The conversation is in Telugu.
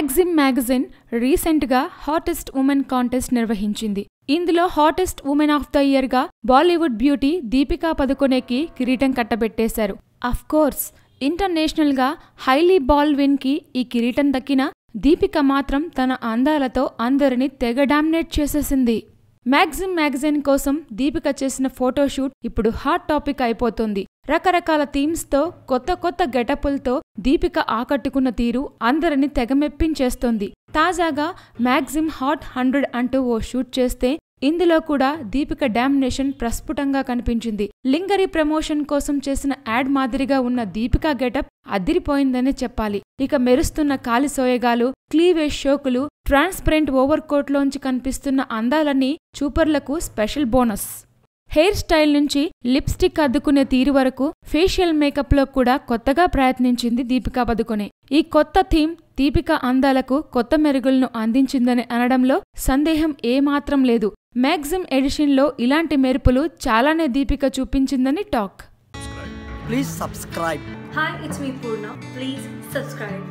మ్యాగ్జిమ్ మ్యాగజైన్ రీసెంట్గా హాటెస్ట్ ఉమెన్ కాంటెస్ట్ నిర్వహించింది. ఇందులో హాటెస్ట్ ఉమెన్ ఆఫ్ ద ఇయర్గా బాలీవుడ్ బ్యూటీ దీపికా పదుకొనెకి కిరీటం కట్టబెట్టేశారు. అఫ్కోర్స్ ఇంటర్నేషనల్గా హైలీ బాల్విన్కి ఈ కిరీటం దక్కినా దీపిక మాత్రం తన అందాలతో అందరినీ తెగ డామినేట్ చేసేసింది. మ్యాగ్జిమ్ మ్యాగజైన్ కోసం దీపిక చేసిన ఫోటోషూట్ ఇప్పుడు హాట్ టాపిక్ అయిపోతుంది. రకరకాల థీమ్స్తో కొత్త కొత్త గెటపులతో దీపిక ఆకట్టుకున్న తీరు అందరిని తెగమెప్పించేస్తోంది. తాజాగా మ్యాగ్జిమ్ హాట్ 100 అంటూ ఓ షూట్ చేస్తే ఇందులో కూడా దీపిక డామినేషన్ ప్రస్ఫుటంగా కనిపించింది. లింగరీ ప్రమోషన్ కోసం చేసిన యాడ్ మాదిరిగా ఉన్న దీపిక గెటప్ అదిరిపోయిందనే చెప్పాలి. ఇక మెరుస్తున్న కాలి సోయగాలు, క్లీవేజ్ షోకులు, ట్రాన్స్పరెంట్ ఓవర్ కోట్లోంచి కనిపిస్తున్న అందాలన్నీ చూపర్లకు స్పెషల్ బోనస్. హెయిర్ స్టైల్ నుంచి లిప్స్టిక్ అద్దుకునే తీరు వరకు ఫేషియల్ మేకప్లో కూడా కొత్తగా ప్రయత్నించింది దీపికా పదుకొనె. ఈ కొత్త థీమ్ దీపిక అందాలకు కొత్త మెరుగులను అందించిందని అనడంలో సందేహం ఏమాత్రం లేదు. మ్యాగ్జిమ్ ఎడిషన్లో ఇలాంటి మెరుపులు చాలానే దీపిక చూపించిందని talk. Please subscribe. Hi, it's me Purna. Please subscribe.